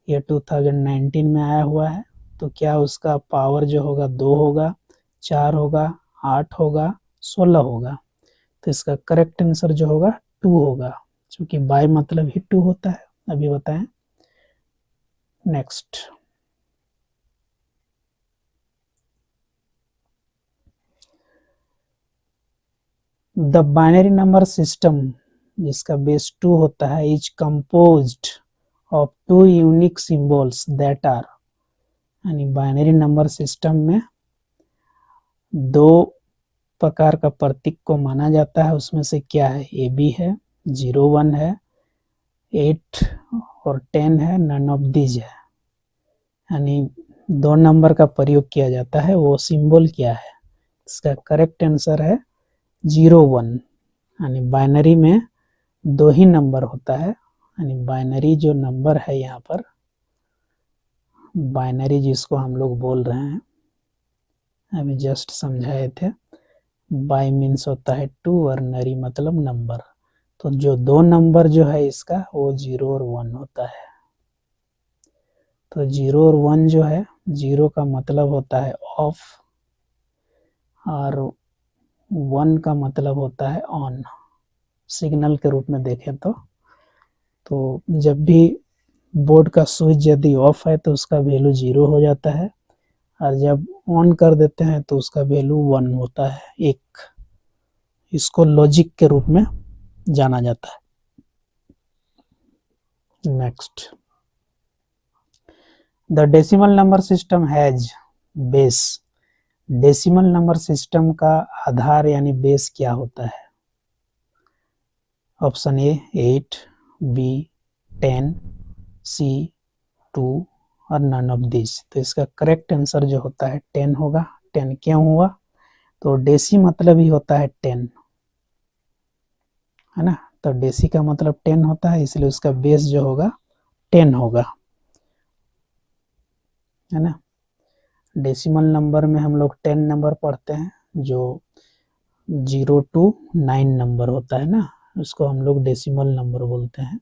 ये 2019 में आया हुआ है, तो क्या उसका पावर जो होगा 2 होगा, 4 होगा, 8 होगा, 16 होगा। तो इसका करेक्ट आंसर जो होगा 2 होगा, क्योंकि बाई मतलब ही 2 होता है, अभी बताएं। Next, the binary number system जिसका बेस 2 होता है is composed of 2 unique symbols that are, यानी बाइनरी नंबर सिस्टम में 2 प्रकार का प्रतीक को माना जाता है, उसमें से क्या है, ए बी है, 0 1 है, 8 और 10 है, नन ऑफ दीज है। यानी 2 नंबर का प्रयोग किया जाता है, वो सिंबल क्या है। इसका करेक्ट आंसर है 0 1, यानी बाइनरी में 2 ही नंबर होता है, यानी बाइनरी जो नंबर है यहाँ पर, बाइनरी जिसको हम लोग बोल रहे हैं, अभी जस्ट समझाए थे, बाई मीन्स होता है 2 और नरी मतलब नंबर, तो जो 2 नंबर जो है इसका वो 0 और 1 होता है। तो 0 और 1 जो है, 0 का मतलब होता है ऑफ और 1 का मतलब होता है ऑन, सिग्नल के रूप में देखें तो जब भी बोर्ड का स्विच यदि ऑफ है तो उसका वैल्यू 0 हो जाता है, और जब ऑन कर देते हैं तो उसका वैल्यू 1 होता है, एक, इसको लॉजिक के रूप में जाना जाता है। Next, the decimal number system has base, decimal number system का आधार यानी बेस क्या होता है। ऑप्शन ए 8, बी 10, सी 2 और नन ऑफ दिस। तो इसका करेक्ट आंसर जो होता है 10 होगा। 10 क्यों हुआ, तो डेसी मतलब ही होता है 10, है ना, तो डेसी का मतलब 10 होता है, इसलिए उसका बेस जो होगा 10 होगा, है ना। डेसिमल नंबर में हम लोग 10 नंबर पढ़ते हैं, जो 0 to 9 नंबर होता है ना, उसको हम लोग डेसिमल नंबर बोलते हैं।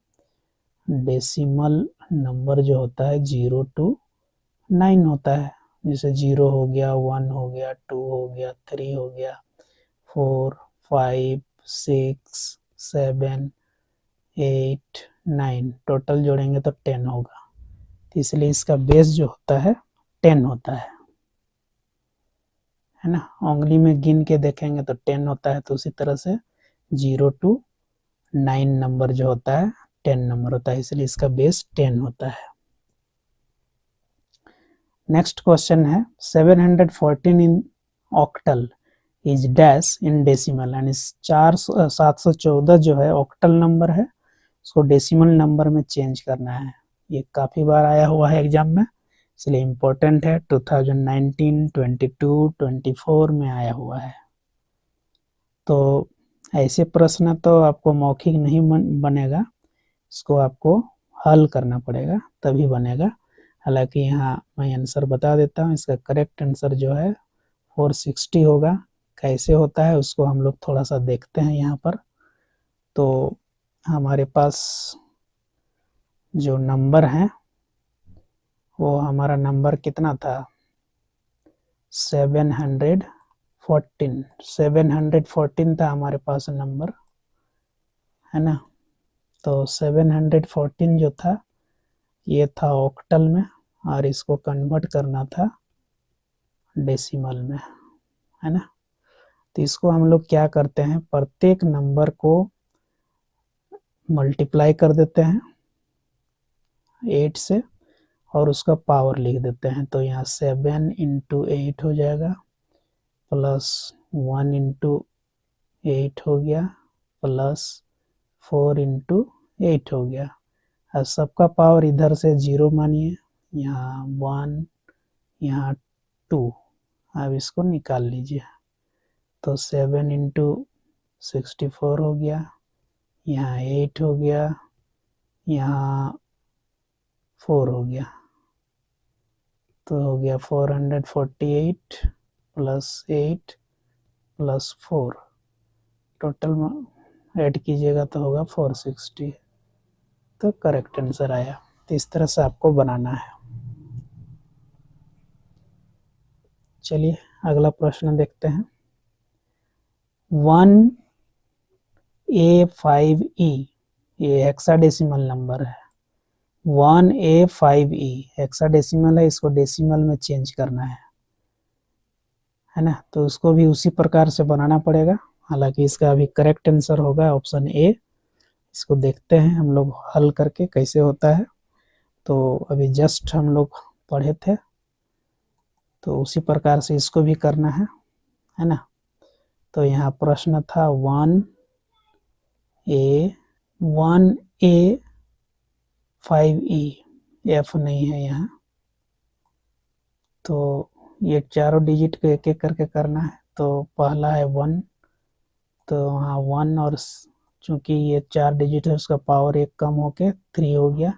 डेसिमल नंबर जो होता है 0 to 9 होता है, जैसे 0 हो गया, 1 हो गया, 2 हो गया, 3 हो गया, 4 5 6 7 8 9 टोटल जोड़ेंगे तो 10 होगा, तो इसलिए इसका बेस जो होता है 10 होता है ना। उंगली में गिन के देखेंगे तो 10 होता है, तो उसी तरह से 0 to 9 नंबर जो होता है 10 नंबर होता है, इसलिए इसका बेस 10 होता है। नेक्स्ट क्वेश्चन है 714 in octal is dash in decimal, यानी 714 जो है ऑक्टल नंबर है, उसको डेसिमल नंबर में चेंज करना है। ये काफ़ी बार आया हुआ है एग्जाम में, इसलिए इम्पोर्टेंट है। 2019, 22, 24 में आया हुआ है। तो ऐसे प्रश्न तो आपको मौखिक नहीं बनेगा, इसको आपको हल करना पड़ेगा तभी बनेगा। हालांकि यहाँ मैं आंसर बता देता हूँ, इसका करेक्ट आंसर जो है 460 होगा। कैसे होता है उसको हम लोग थोड़ा सा देखते हैं यहाँ पर। तो हमारे पास जो नंबर है वो हमारा नंबर कितना था, 714 था हमारे पास नंबर, है ना। तो 714 जो था ये था ऑक्टल में, और इसको कन्वर्ट करना था डेसिमल में, है ना। तो इसको हम लोग क्या करते हैं, प्रत्येक नंबर को मल्टीप्लाई कर देते हैं 8 से और उसका पावर लिख देते हैं। तो यहाँ 7 इंटू 8 हो जाएगा, प्लस 1 इंटू 8 हो गया, प्लस 4 इंटू 8 हो गया। अब सबका पावर इधर से 0 मानिए, यहाँ 1, यहाँ 2। अब इसको निकाल लीजिए, तो 7 इंटू 64 हो गया, यहाँ 8 हो गया, यहाँ 4 हो गया, तो हो गया 448 प्लस 8 प्लस 4, टोटल ऐड कीजिएगा तो होगा 460। तो करेक्ट आंसर आया। तो इस तरह से आपको बनाना है। चलिए अगला प्रश्न देखते हैं। 1A5E ये हेक्साडेसिमल नंबर है। 1A5E हेक्साडेसिमल है, इसको डेसिमल में चेंज करना है ना। तो उसको भी उसी प्रकार से बनाना पड़ेगा। हालांकि इसका अभी करेक्ट आंसर होगा ऑप्शन ए। इसको देखते हैं हम लोग हल करके कैसे होता है। तो अभी जस्ट हम लोग पढ़े थे, तो उसी प्रकार से इसको भी करना है ना। तो यहाँ प्रश्न था 1A5E, एफ नहीं है यहाँ। तो ये चारों डिजिट को एक एक करके करना है। तो पहला है 1, तो हाँ 1, और चूंकि ये 4 डिजिट है उसका पावर 1 कम होके 3 हो गया।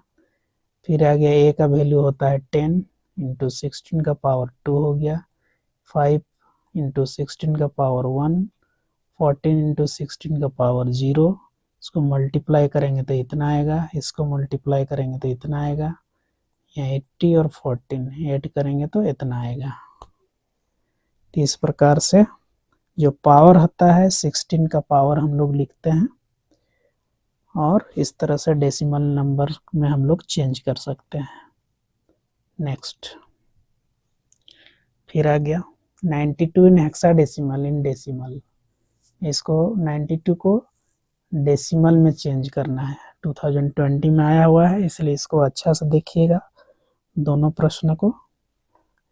फिर आ गया ए का वैल्यू होता है 10 इंटू 16 का पावर 2 हो गया, 5 इंटू 16 का पावर 1, 14 इंटू 16 का पावर 0। इसको मल्टीप्लाई करेंगे तो इतना आएगा, इसको मल्टीप्लाई करेंगे तो इतना आएगा, यहाँ 80 और 14 ऐड करेंगे तो इतना आएगा। तो इस प्रकार से जो पावर होता है 16 का पावर हम लोग लिखते हैं, और इस तरह से डेसिमल नंबर में हम लोग चेंज कर सकते हैं। नेक्स्ट फिर आ गया 92 इन हेक्साडेसिमल इन डेसिमल। इसको 92 को डेसिमल में चेंज करना है। 2020 में आया हुआ है, इसलिए इसको अच्छा से देखिएगा दोनों प्रश्न को।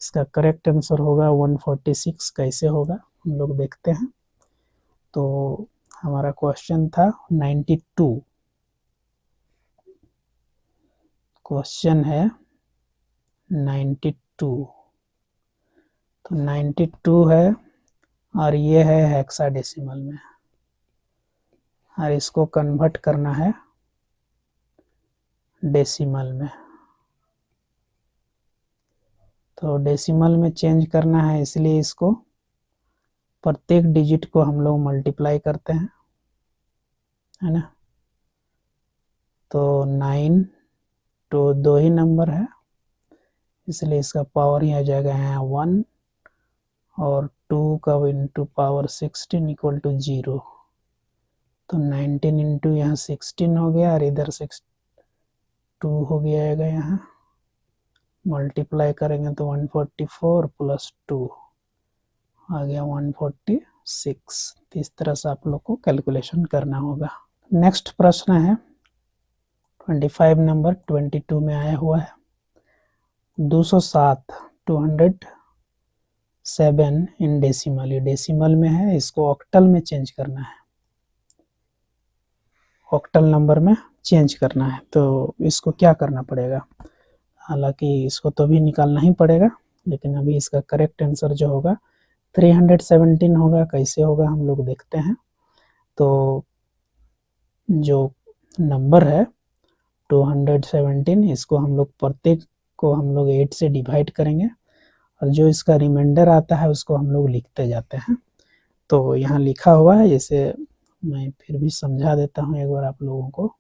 इसका करेक्ट आंसर होगा 146। कैसे होगा हम लोग देखते हैं। तो हमारा क्वेश्चन था 92, क्वेश्चन है 92। तो 92 है और ये है हेक्साडेसिमल में, और इसको कन्वर्ट करना है डेसिमल में। तो डेसिमल में चेंज करना है, इसलिए इसको प्रत्येक डिजिट को हम लोग मल्टीप्लाई करते हैं, है ना। तो 9 तो 2 ही नंबर है, इसलिए इसका पावर ही आ जाएगा यहाँ 1, और 2 का इंटू पावर 16 इक्वल टू 0। तो 19 इंटू यहाँ 16 हो गया और इधर 2 हो गया यहाँ, मल्टीप्लाई करेंगे तो 144 प्लस 2 आ गया 146। इस तरह से आप लोग को कैलकुलेशन करना होगा। नेक्स्ट प्रश्न है 25 नंबर 22 में आया हुआ है 207 207 इन डेसिमल, ये डेसिमल में है, इसको ऑक्टल में चेंज करना है, ऑक्टल नंबर में चेंज करना है। तो इसको क्या करना पड़ेगा, हालांकि इसको तो भी निकालना ही पड़ेगा, लेकिन अभी इसका करेक्ट आंसर जो होगा 317 होगा। कैसे होगा हम लोग देखते हैं। तो जो नंबर है 217, इसको हम लोग प्रत्येक को हम लोग 8 से डिवाइड करेंगे और जो इसका रिमाइंडर आता है उसको हम लोग लिखते जाते हैं। तो यहाँ लिखा हुआ है, इसे मैं फिर भी समझा देता हूँ एक बार आप लोगों को।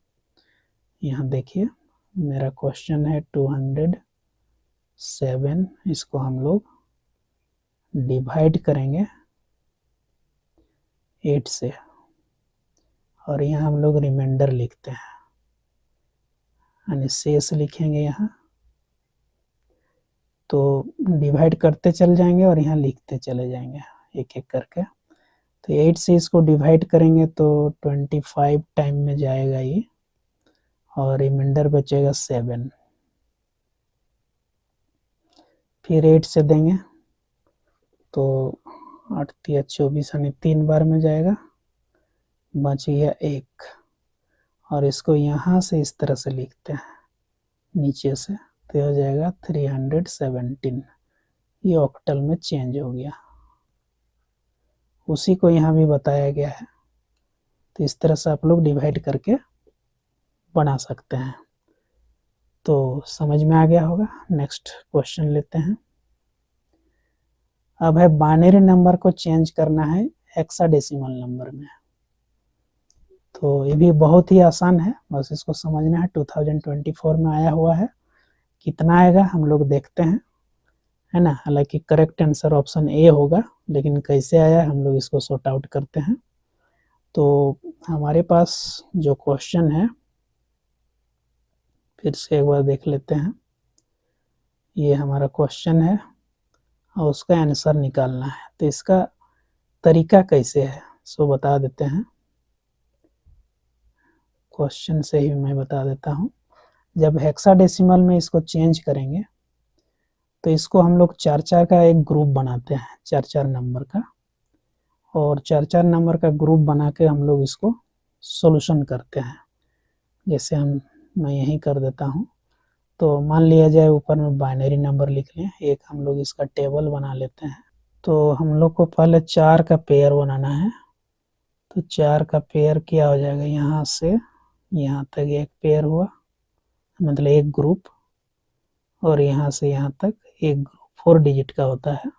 यहाँ देखिए मेरा क्वेश्चन है 207, इसको हम लोग डिवाइड करेंगे 8 से और यहाँ हम लोग रिमाइंडर लिखते हैं, यानी शेष लिखेंगे यहाँ। तो डिवाइड करते चल जाएंगे और यहाँ लिखते चले जाएंगे एक एक करके। तो 8 से इसको डिवाइड करेंगे तो 25 टाइम में जाएगा ये और रिमाइंडर बचेगा 7। फिर 8 से देंगे तो 8 या 24 यानी 3 बार में जाएगा, बच गया 1 और इसको यहाँ से इस तरह से लिखते हैं नीचे से, तो हो जाएगा 317। ये ऑक्टल में चेंज हो गया, उसी को यहाँ भी बताया गया है। तो इस तरह से आप लोग डिवाइड करके बना सकते हैं। तो समझ में आ गया होगा। नेक्स्ट क्वेश्चन लेते हैं। अब है बाइनरी नंबर को चेंज करना है हेक्साडेसिमल नंबर में। तो ये भी बहुत ही आसान है, बस इसको समझना है। 2024 में आया हुआ है, कितना आएगा हम लोग देखते हैं, है ना। हालांकि करेक्ट आंसर ऑप्शन ए होगा, लेकिन कैसे आया हम लोग इसको सॉर्ट आउट करते हैं। तो हमारे पास जो क्वेश्चन है फिर से एक बार देख लेते हैं। ये हमारा क्वेश्चन है और उसका आंसर निकालना है। तो इसका तरीका कैसे है सो बता देते हैं, क्वेश्चन से ही मैं बता देता हूँ। जब हेक्साडेसिमल में इसको चेंज करेंगे तो इसको हम लोग 4-4 का एक ग्रुप बनाते हैं, 4-4 नंबर का, और 4-4 नंबर का ग्रुप बना के हम लोग इसको सॉल्यूशन करते हैं। जैसे मैं यही कर देता हूँ। तो मान लिया जाए ऊपर में बाइनरी नंबर लिख लें, एक हम लोग इसका टेबल बना लेते हैं। तो हम लोग को पहले 4 का पेयर बनाना है। तो 4 का पेयर क्या हो जाएगा, यहाँ से यहाँ तक एक पेयर हुआ, मतलब एक ग्रुप, और यहाँ से यहाँ तक एक ग्रुप 4 डिजिट का होता है।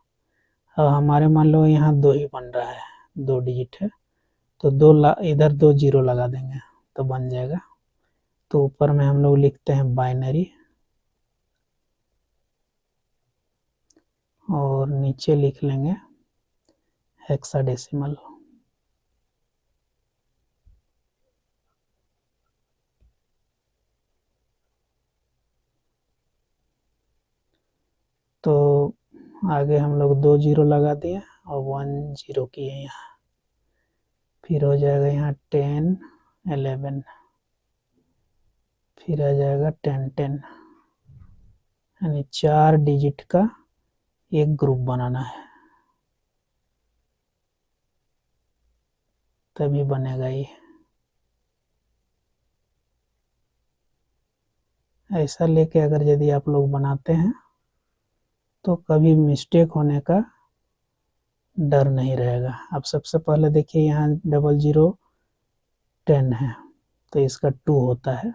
अब हमारे मान लो यहाँ 2 ही बन रहा है, 2 डिजिट है, तो इधर 2 जीरो लगा देंगे तो बन जाएगा। तो ऊपर में हम लोग लिखते हैं बाइनरी और नीचे लिख लेंगे हेक्साडेसिमल। तो आगे हम लोग 2 जीरो लगा दिए और 1 जीरो किए यहाँ। फिर हो जाएगा यहाँ 10 11, फिर आ जाएगा 10 10, यानी 4 डिजिट का एक ग्रुप बनाना है, तभी बनेगा ये। ऐसा लेके अगर यदि आप लोग बनाते हैं तो कभी मिस्टेक होने का डर नहीं रहेगा। अब सबसे पहले देखिए यहाँ 00 10 है, तो इसका 2 होता है,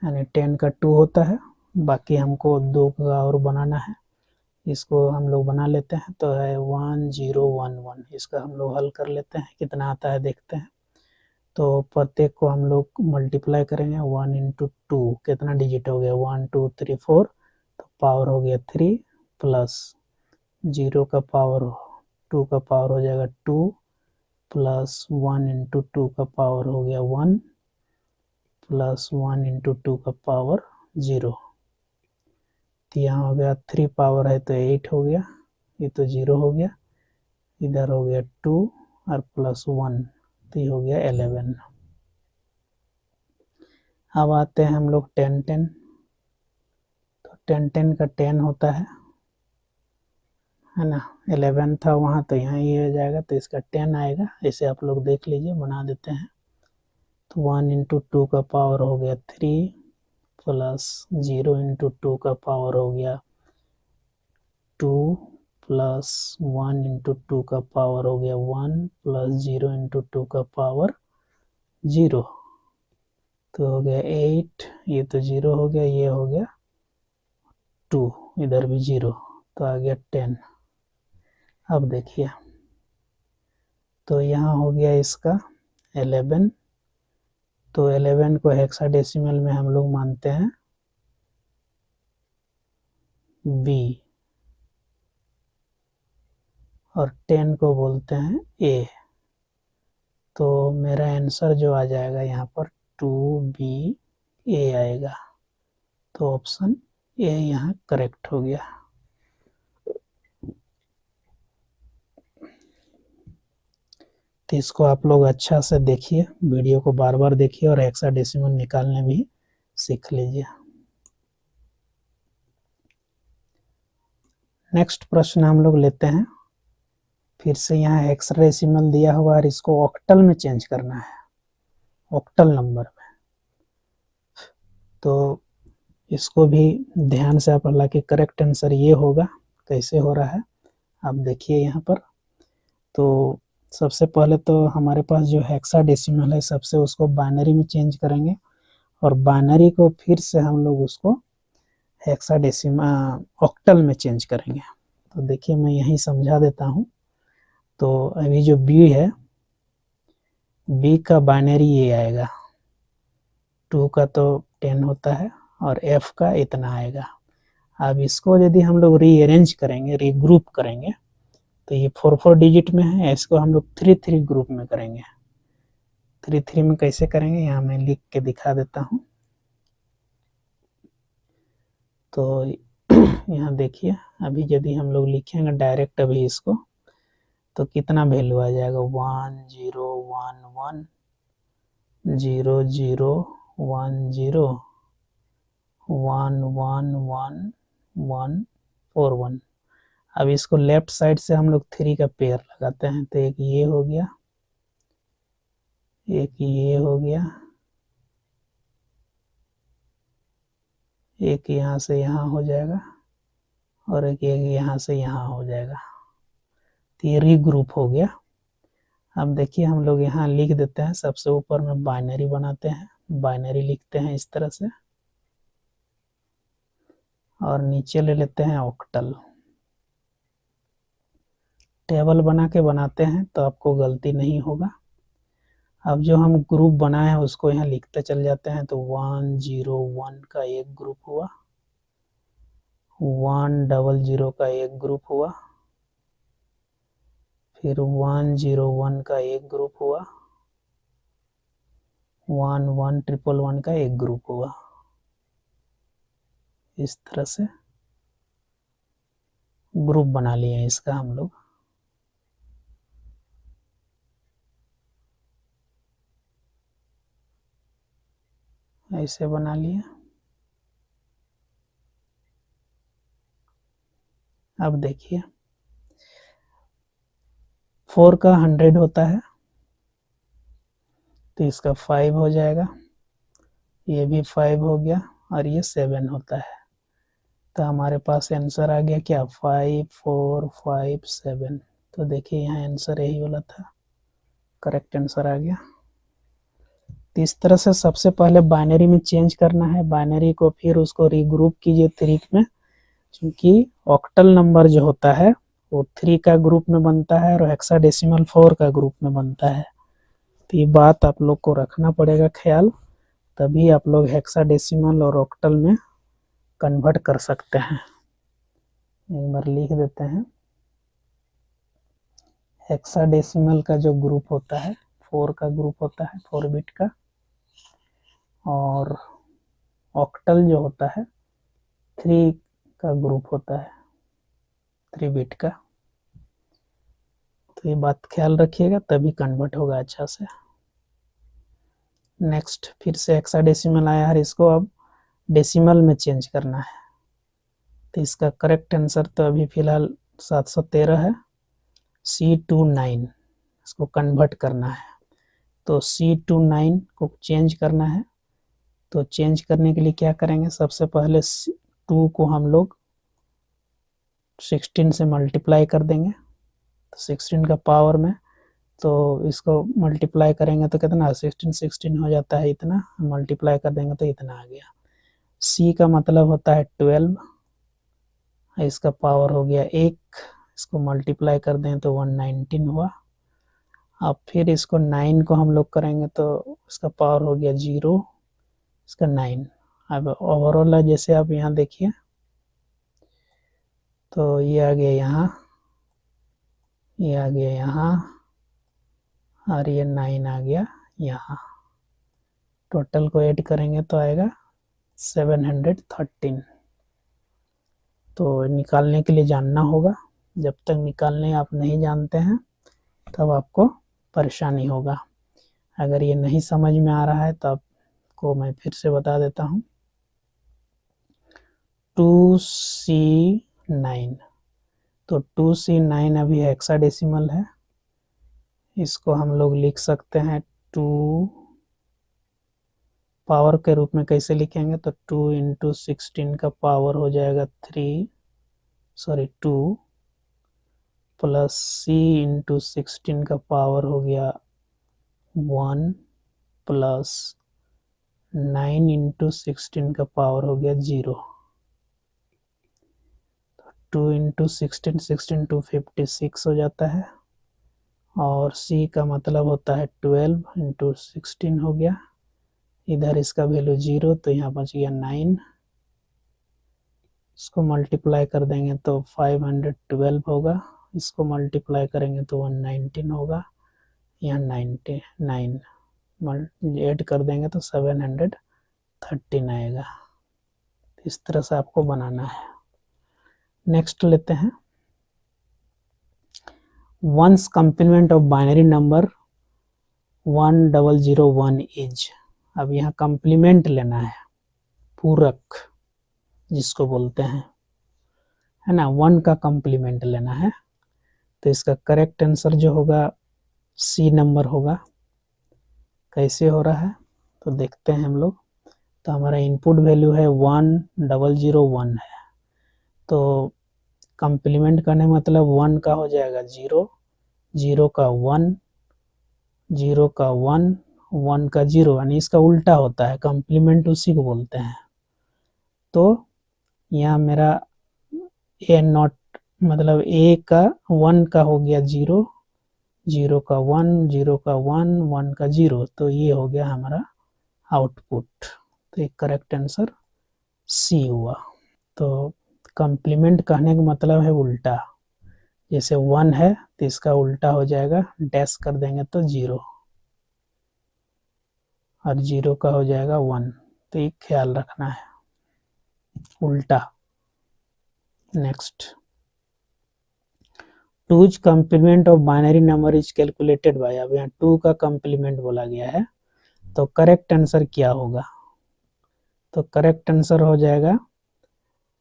यानी 10 का 2 होता है। बाकी हमको 2 का और बनाना है, इसको हम लोग बना लेते हैं। तो है 1011, इसका हम लोग हल कर लेते हैं, कितना आता है देखते हैं। तो प्रत्येक को हम लोग मल्टीप्लाई करेंगे, 1 इंटू 2 कितना डिजिट हो गया, 1 2 3 4, तो पावर हो गया 3 प्लस 0 का पावर 2 का पावर हो जाएगा 2 प्लस 1 इंटू 2 का पावर हो गया 1 प्लस 1 इंटू 2 का पावर 0। तो यहाँ हो गया 3 पावर है तो 8 हो गया, ये तो 0 हो गया, इधर हो गया 2 और प्लस 1 तो ये हो गया 11। अब आते हैं हम लोग 10 10, तो 10 10 का 10 होता है ना, 11 था वहाँ तो यहाँ ये हो जाएगा तो इसका 10 आएगा, ऐसे आप लोग देख लीजिए, बना देते हैं। तो 1 इंटू 2 का पावर हो गया 3 प्लस 0 इंटू 2 का पावर हो गया 2 प्लस 1 इंटू 2 का पावर हो गया 1 प्लस 0 इंटू 2 का पावर 0, तो हो गया 8, ये तो 0 हो गया, ये हो गया 2, इधर भी 0, तो आ गया 10। अब देखिए, तो यहाँ हो गया इसका 11, तो 11 को हेक्साडेसिमल में हम लोग मानते हैं B और 10 को बोलते हैं A। तो मेरा आंसर जो आ जाएगा यहाँ पर 2BA आएगा, तो ऑप्शन ए यहाँ करेक्ट हो गया। तो इसको आप लोग अच्छा से देखिए, वीडियो को बार बार देखिए और हेक्साडेसिमल निकालने भी सीख लीजिए। नेक्स्ट प्रश्न हम लोग लेते हैं, फिर से यहाँ हेक्साडेसिमल दिया हुआ है, इसको ऑक्टल में चेंज करना है, ऑक्टल नंबर में। तो इसको भी ध्यान से आप, हालांकि करेक्ट आंसर ये होगा, कैसे हो रहा है आप देखिए यहाँ पर। तो सबसे पहले तो हमारे पास जो हेक्साडेसिमल है सबसे उसको बाइनरी में चेंज करेंगे और बाइनरी को फिर से हम लोग उसको हेक्साडेसिमल ऑक्टल में चेंज करेंगे। तो देखिए मैं यहीं समझा देता हूँ। तो अभी जो बी है, बी का बाइनरी ये आएगा, 2 का तो 10 होता है और एफ का इतना आएगा। अब इसको यदि हम लोग रीअरेंज करेंगे, रीग्रुप करेंगे, तो ये 4 डिजिट में है, इसको हम लोग 3 ग्रुप में करेंगे। 3 में कैसे करेंगे यहाँ मैं लिख के दिखा देता हूँ। तो यहाँ देखिए, अभी यदि हम लोग लिखेंगे डायरेक्ट अभी इसको, तो कितना वैल्यू आ जाएगा 1 0 1 1 0 0 1 0 1 1 1 1 4 1। अब इसको लेफ्ट साइड से हम लोग 3 का पेयर लगाते हैं, तो एक ये हो गया, एक ये हो गया, एक यहाँ से यहाँ हो जाएगा और एक यहाँ से यहाँ हो जाएगा। तो ये रीग्रुप हो गया। अब देखिए हम लोग यहाँ लिख देते हैं, सबसे ऊपर में बाइनरी बनाते हैं, बाइनरी लिखते हैं इस तरह से और नीचे ले लेते हैं ऑक्टल। टेबल बना के बनाते हैं तो आपको गलती नहीं होगा। अब जो हम ग्रुप बनाए हैं उसको यहाँ लिखते चल जाते हैं, तो 1 0 1 का एक ग्रुप हुआ, 1 0 0 का एक ग्रुप हुआ, फिर 1 0 1 का एक ग्रुप हुआ, 1 1 1 1 का एक ग्रुप हुआ। इस तरह से ग्रुप बना लिए इसका हम लोग। ऐसे बना लिए। अब देखिए 4 का 100 होता है, तो इसका 5 हो जाएगा, ये भी 5 हो गया और ये 7 होता है। तो हमारे पास आंसर आ गया क्या, 5 4 5 7। तो देखिए यहाँ आंसर यही वाला था, करेक्ट आंसर आ गया। तो इस तरह से सबसे पहले बाइनरी में चेंज करना है, बाइनरी को फिर उसको रीग्रुप कीजिए 3 में, क्योंकि ऑक्टल नंबर जो होता है वो 3 का ग्रुप में बनता है और हेक्साडेसिमल 4 का ग्रुप में बनता है। तो ये बात आप लोग को रखना पड़ेगा ख्याल, तभी आप लोग हेक्साडेसिमल और ऑक्टल में कन्वर्ट कर सकते हैं। एक बार लिख देते हैं, हेक्साडेसिमल का जो ग्रुप होता है 4 का ग्रुप होता है 4 बिट का, और ऑक्टल जो होता है 3 का ग्रुप होता है 3 बिट का। तो ये बात ख्याल रखिएगा, तभी कन्वर्ट होगा अच्छा से। नेक्स्ट फिर से हेक्साडेसिमल आया है, इसको अब डेसिमल में चेंज करना है। तो इसका करेक्ट आंसर तो अभी फिलहाल 713 है। C29 इसको कन्वर्ट करना है, तो C29 को चेंज करना है। तो चेंज करने के लिए क्या करेंगे, सबसे पहले 2 को हम लोग 16 से मल्टीप्लाई कर देंगे, तो 16 का पावर में, तो इसको मल्टीप्लाई करेंगे तो कितना 16 हो जाता है, इतना मल्टीप्लाई कर देंगे तो इतना आ गया। C का मतलब होता है 12, इसका पावर हो गया 1, इसको मल्टीप्लाई कर दें तो 119 हुआ। अब फिर इसको 9 को हम लोग करेंगे तो इसका पावर हो गया 0, इसका 9। अब ओवरऑल है, जैसे आप यहाँ देखिए तो ये आ गया यहाँ, ये आ गया यहाँ, और ये 9 आ गया यहाँ। टोटल को ऐड करेंगे तो आएगा 713। तो निकालने के लिए जानना होगा, जब तक निकालने आप नहीं जानते हैं तब आपको परेशानी होगा। अगर ये नहीं समझ में आ रहा है तो आपको मैं फिर से बता देता हूँ। 2C9, तो 2C9 अभी हेक्साडेसिमल है, इसको हम लोग लिख सकते हैं 2 पावर के रूप में। कैसे लिखेंगे, तो 2 इंटू 16 का पावर हो जाएगा 2 प्लस C इंटू 16 का पावर हो गया 1 प्लस 9 इंटू 16 का पावर हो गया 0। 2 इंटू 16 256 हो जाता है, और C का मतलब होता है 12 इंटू 16 हो गया, इधर इसका वैल्यू 0 तो यहाँ बच गया 9। इसको मल्टीप्लाई कर देंगे तो 512 होगा, इसको मल्टीप्लाई करेंगे तो 119 होगा, यहाँ 99 ऐड कर देंगे तो 713 आएगा। इस तरह से आपको बनाना है। नेक्स्ट लेते हैं, one's complement of binary number 1001 is. अब यहाँ कंप्लीमेंट लेना है, पूरक जिसको बोलते हैं, है ना, 1 का कंप्लीमेंट लेना है। तो इसका करेक्ट आंसर जो होगा C नंबर होगा। कैसे हो रहा है तो देखते हैं हम लोग। तो हमारा इनपुट वैल्यू है 1001 है, तो कंप्लीमेंट करने मतलब 1 का हो जाएगा 0, 0 का 1, 0 का 1, 1 का 0, यानी इसका उल्टा होता है, कंप्लीमेंट उसी को बोलते हैं। तो यहाँ मेरा ए नॉट मतलब A का 1 का हो गया 0, 0 का 1, 0 का 1, 1 का 0, तो ये हो गया हमारा आउटपुट। तो एक करेक्ट आंसर C हुआ। तो कंप्लीमेंट कहने का मतलब है उल्टा, जैसे 1 है तो इसका उल्टा हो जाएगा, डैश कर देंगे तो 0, और 0 का हो जाएगा 1। तो ये ख्याल रखना है, उल्टा। Next, 2's complement of binary number is calculated by. अब यहाँ 2 का कंप्लीमेंट बोला गया है, तो करेक्ट आंसर क्या होगा, तो करेक्ट आंसर हो जाएगा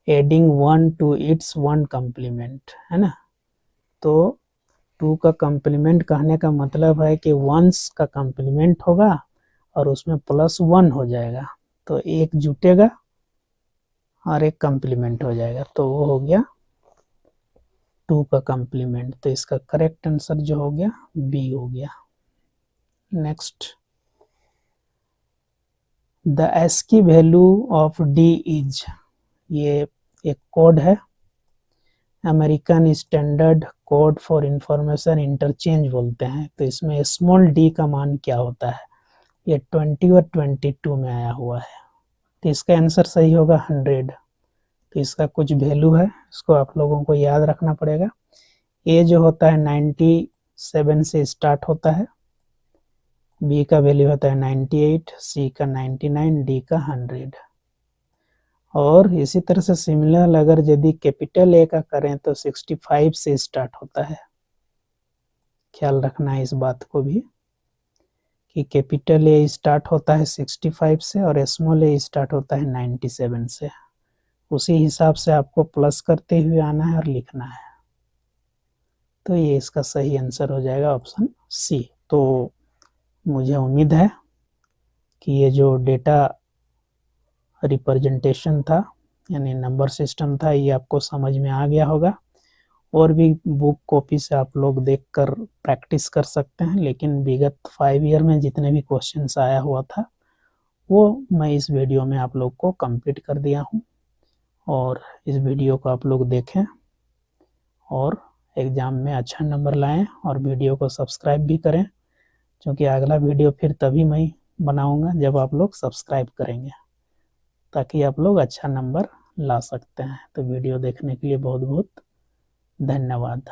एडिंग 1 टू इट्स 1 कंप्लीमेंट, है ना। तो 2 का कंप्लीमेंट कहने का मतलब है कि 1s का कंप्लीमेंट होगा और उसमें +1 हो जाएगा, तो एक जुटेगा और एक कंप्लीमेंट हो जाएगा, तो वो हो गया 2 का कंप्लीमेंट। तो इसका करेक्ट आंसर जो हो गया B हो गया। Next, the ASCII value of D is, ये एक कोड है, American standard code for information interchange बोलते हैं। तो इसमें स्मॉल d का मान क्या होता है, ये 20 और 22 में आया हुआ है, तो इसका आंसर सही होगा 100। तो इसका कुछ वैल्यू है, इसको आप लोगों को याद रखना पड़ेगा। ए जो होता है 90 7 से स्टार्ट होता है, बी का वैल्यू होता है 98, सी का 99, डी का 100। और इसी तरह से सिमिलर अगर यदि कैपिटल ए का करें तो 65 से स्टार्ट होता है। ख्याल रखना है इस बात को भी कि कैपिटल ए स्टार्ट होता है 65 से और स्मॉल ए स्टार्ट होता है 97 से। उसी हिसाब से आपको प्लस करते हुए आना है और लिखना है। तो ये इसका सही आंसर हो जाएगा ऑप्शन सी। तो मुझे उम्मीद है कि ये जो डेटा रिप्रेजेंटेशन था यानी नंबर सिस्टम था ये आपको समझ में आ गया होगा। और भी बुक कॉपी से आप लोग देखकर प्रैक्टिस कर सकते हैं, लेकिन विगत 5 ईयर में जितने भी क्वेश्चंस आया हुआ था वो मैं इस वीडियो में आप लोग को कंप्लीट कर दिया हूँ। और इस वीडियो को आप लोग देखें और एग्ज़ाम में अच्छा नंबर लाएं और वीडियो को सब्सक्राइब भी करें, क्योंकि अगला वीडियो फिर तभी मैं बनाऊंगा जब आप लोग सब्सक्राइब करेंगे, ताकि आप लोग अच्छा नंबर ला सकते हैं। तो वीडियो देखने के लिए बहुत बहुत धन्यवाद।